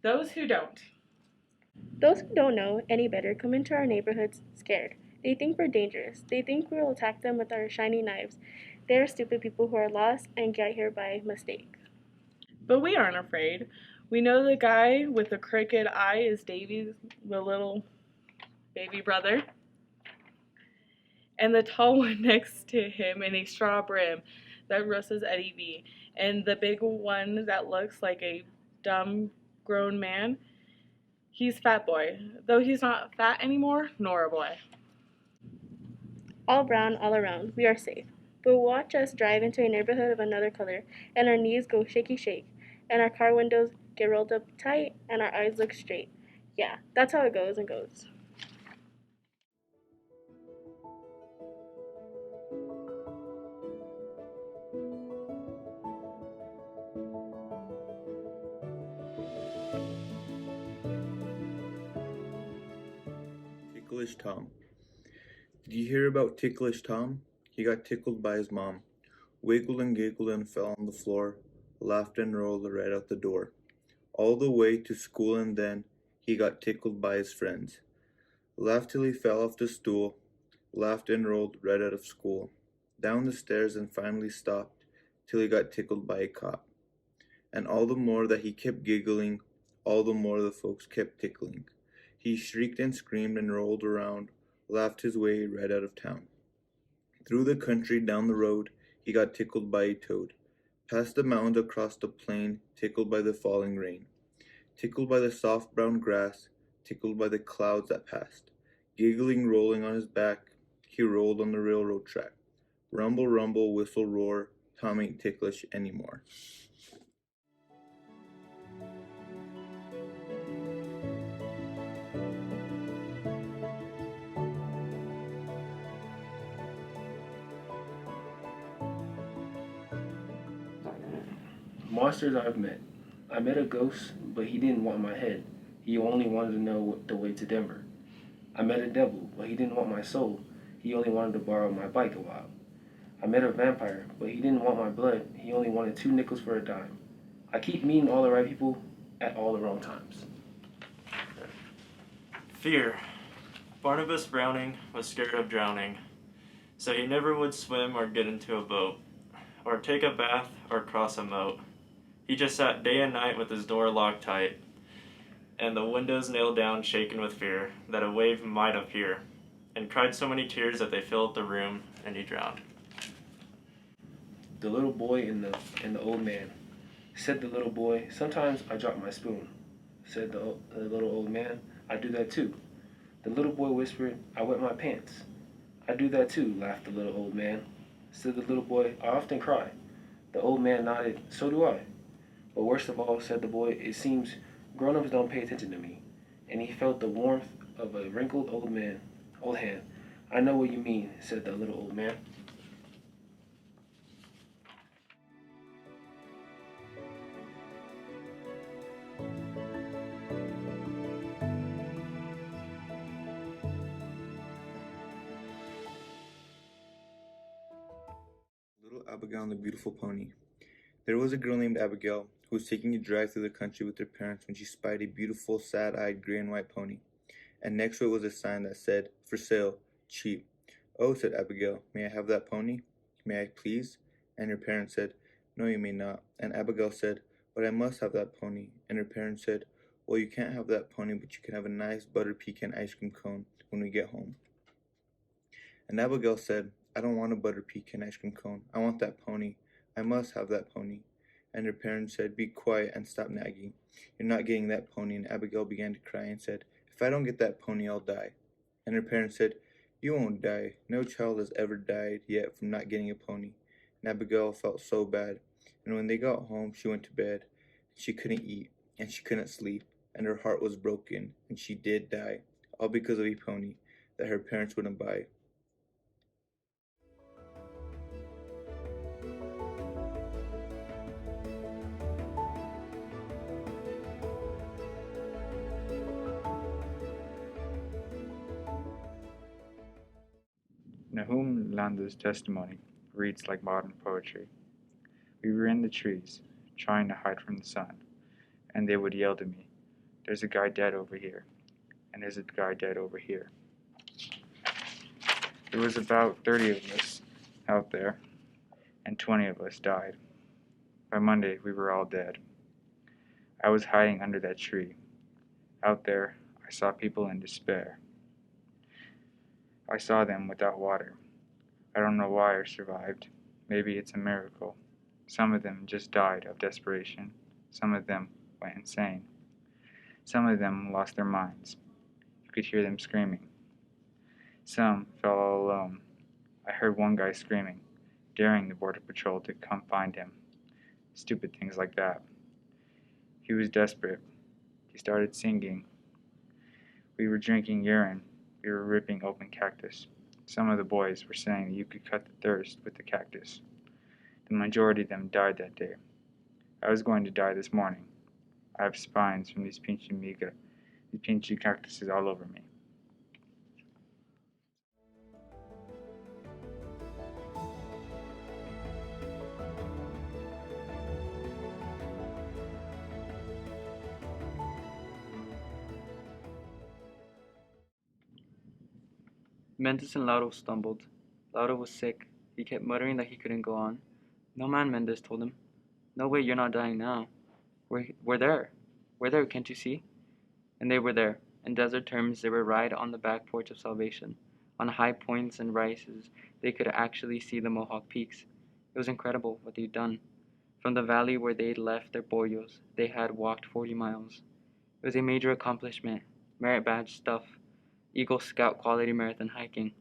Those who don't. Those who don't know any better come into our neighborhoods scared. They think we're dangerous. They think we'll attack them with our shiny knives. They are stupid people who are lost and get here by mistake. But we aren't afraid. We know the guy with the crooked eye is Davy, the little baby brother. And the tall one next to him in a straw brim, that Russ's Eddie B. And the big one that looks like a dumb grown man, he's Fat Boy, though he's not fat anymore, nor a boy. All brown, all around, we are safe. But watch us drive into a neighborhood of another color, and our knees go shaky shake, and our car windows get rolled up tight, and our eyes look straight. Yeah, that's how it goes and goes. Ticklish Tom. Did you hear about Ticklish Tom? He got tickled by his mom. Wiggled and giggled and fell on the floor, laughed and rolled right out the door. All the way to school, and then he got tickled by his friends. Laughed till he fell off the stool, laughed and rolled right out of school. Down the stairs and finally stopped till he got tickled by a cop. And all the more that he kept giggling, all the more the folks kept tickling. He shrieked and screamed and rolled around, laughed his way right out of town. Through the country, down the road, he got tickled by a toad. Past the mountains, across the plain, tickled by the falling rain. Tickled by the soft brown grass, tickled by the clouds that passed. Giggling, rolling on his back, he rolled on the railroad track. Rumble, rumble, whistle, roar, Tom ain't ticklish anymore. Monsters I've met. I met a ghost, but he didn't want my head. He only wanted to know the way to Denver. I met a devil, but he didn't want my soul. He only wanted to borrow my bike a while. I met a vampire, but he didn't want my blood. He only wanted 2 nickels for a dime. I keep meeting all the right people at all the wrong times. Fear. Barnabas Browning was scared of drowning, so he never would swim or get into a boat, or take a bath or cross a moat. He just sat day and night with his door locked tight, and the windows nailed down, shaken with fear that a wave might appear, and cried so many tears that they filled the room, and he drowned. The little boy and the old man. Said the little boy, sometimes I drop my spoon. Said the little old man, I do that too. The little boy whispered, I wet my pants. I do that too, laughed the little old man. Said the little boy, I often cry. The old man nodded, so do I. But worst of all, said the boy, it seems grown-ups don't pay attention to me. And he felt the warmth of a wrinkled old hand. I know what you mean, said the little old man. Little Abigail and the Beautiful Pony. There was a girl named Abigail who was taking a drive through the country with her parents when she spied a beautiful, sad-eyed gray and white pony. And next to it was a sign that said, for sale, cheap. Oh, said Abigail, may I have that pony? May I please? And her parents said, no, you may not. And Abigail said, but I must have that pony. And her parents said, well, you can't have that pony, but you can have a nice butter pecan ice cream cone when we get home. And Abigail said, I don't want a butter pecan ice cream cone. I want that pony. I must have that pony. And her parents said, be quiet and stop nagging. You're not getting that pony. And Abigail began to cry and said, if I don't get that pony, I'll die. And her parents said, you won't die. No child has ever died yet from not getting a pony. And Abigail felt so bad. And when they got home, she went to bed. She couldn't eat, and she couldn't sleep, and her heart was broken, and she did die, all because of a pony that her parents wouldn't buy. Nahum Landa's testimony reads like modern poetry. We were in the trees, trying to hide from the sun, and they would yell to me, There's a guy dead over here, and there's a guy dead over here. There was about 30 of us out there, and 20 of us died. By Monday, we were all dead. I was hiding under that tree. Out there, I saw people in despair. I saw them without water. I don't know why I survived. Maybe it's a miracle. Some of them just died of desperation. Some of them went insane. Some of them lost their minds. You could hear them screaming. Some fell all alone. I heard one guy screaming, daring the border patrol to come find him. Stupid things like that. He was desperate. He started singing. We were drinking urine. We were ripping open cactus. Some of the boys were saying that you could cut the thirst with the cactus. The majority of them died that day. I was going to die this morning. I have spines from these pinchy cactuses all over me. Mendes and Lauro stumbled. Lauro was sick. He kept muttering that he couldn't go on. No man, Mendes told him. No way, you're not dying now. We're there. We're there, can't you see? And they were there. In desert terms, they were right on the back porch of salvation. On high points and rises, they could actually see the Mohawk peaks. It was incredible what they'd done. From the valley where they'd left their boyos, they had walked 40 miles. It was a major accomplishment, merit badge stuff, Eagle Scout quality marathon hiking.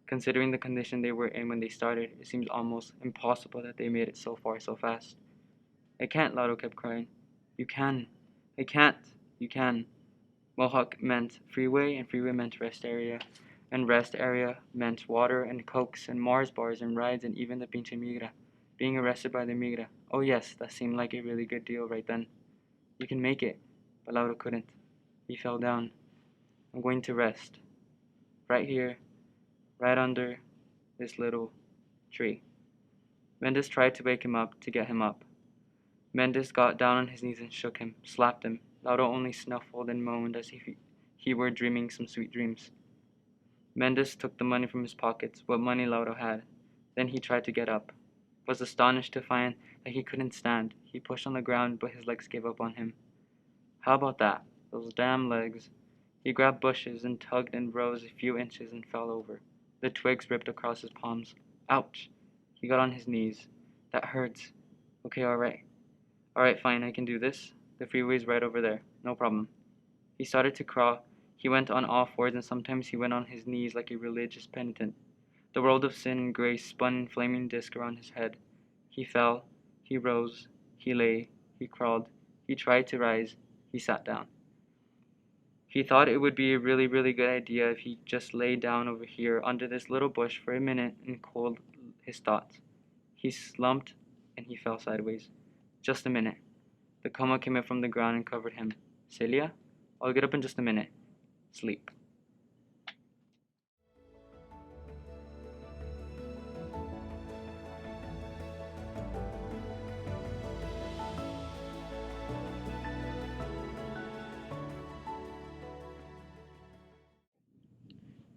Considering the condition they were in when they started, it seems almost impossible that they made it so far so fast. I can't, Lauro kept crying. You can. I can't. You can. Mohawk meant freeway, and freeway meant rest area. And rest area meant water and cokes and Mars bars and rides and even the pinche migra. Being arrested by the migra. Oh yes, that seemed like a really good deal right then. You can make it. But Lauro couldn't. He fell down. I'm going to rest. Right here. Right under this little tree. Mendes tried to wake him up, to get him up. Mendes got down on his knees and shook him, slapped him. Lauro only snuffled and moaned as if he were dreaming some sweet dreams. Mendes took the money from his pockets, what money Lauro had. Then he tried to get up. Was astonished to find that he couldn't stand. He pushed on the ground, but his legs gave up on him. How about that? Those damn legs. He grabbed bushes and tugged and rose a few inches and fell over. The twigs ripped across his palms. Ouch! He got on his knees. That hurts. Okay, alright. Alright, fine, I can do this. The freeway's right over there. No problem. He started to crawl. He went on all fours and sometimes he went on his knees like a religious penitent. The world of sin and grace spun in flaming disc around his head. He fell. He rose. He lay. He crawled. He tried to rise. He sat down. He thought it would be a really, really good idea if he just lay down over here under this little bush for a minute and cooled his thoughts. He slumped and he fell sideways. Just a minute. The coma came up from the ground and covered him. Celia? I'll get up in just a minute. Sleep.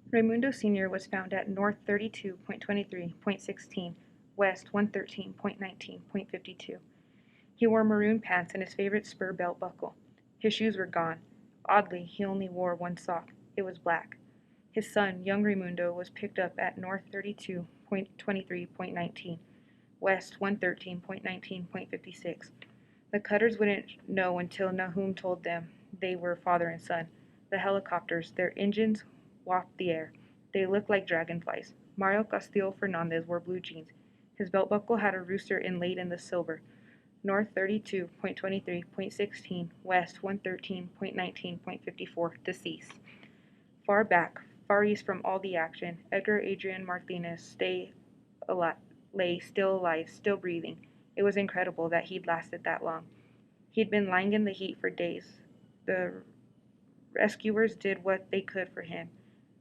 Raimundo Sr. was found at North 32.23.16, West 113.19.52. He wore maroon pants and his favorite spur belt buckle. His shoes were gone. Oddly, he only wore one sock. It was black. His son, young Raimundo, was picked up at North 32.23.19, West 113.19.56. The Cutters wouldn't know until Nahum told them they were father and son. The helicopters, their engines waft the air. They looked like dragonflies. Mario Castillo Fernandez wore blue jeans. His belt buckle had a rooster inlaid in the silver. North 32.23.16, West 113.19.54, deceased. Far back, far east from all the action, Edgar Adrian Martinez lay still alive, still breathing. It was incredible that he'd lasted that long. He'd been lying in the heat for days. The rescuers did what they could for him,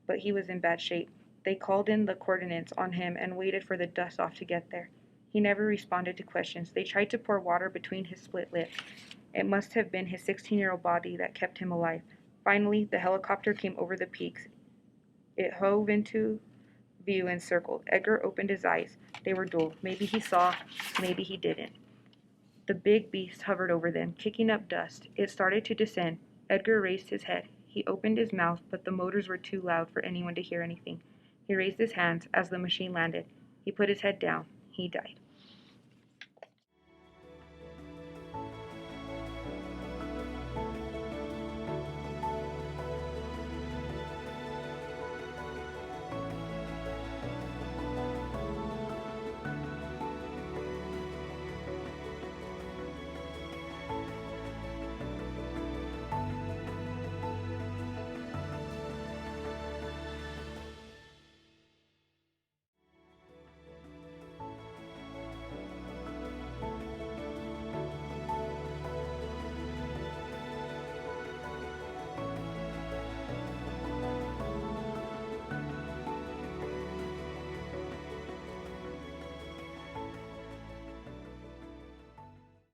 but he was in bad shape. They called in the coordinates on him and waited for the dust-off to get there. He never responded to questions. They tried to pour water between his split lips. It must have been his 16-year-old body that kept him alive. Finally, the helicopter came over the peaks. It hove into view and circled. Edgar opened his eyes. They were dull. Maybe he saw, maybe he didn't. The big beast hovered over them, kicking up dust. It started to descend. Edgar raised his head. He opened his mouth, but the motors were too loud for anyone to hear anything. He raised his hands as the machine landed. He put his head down. He died.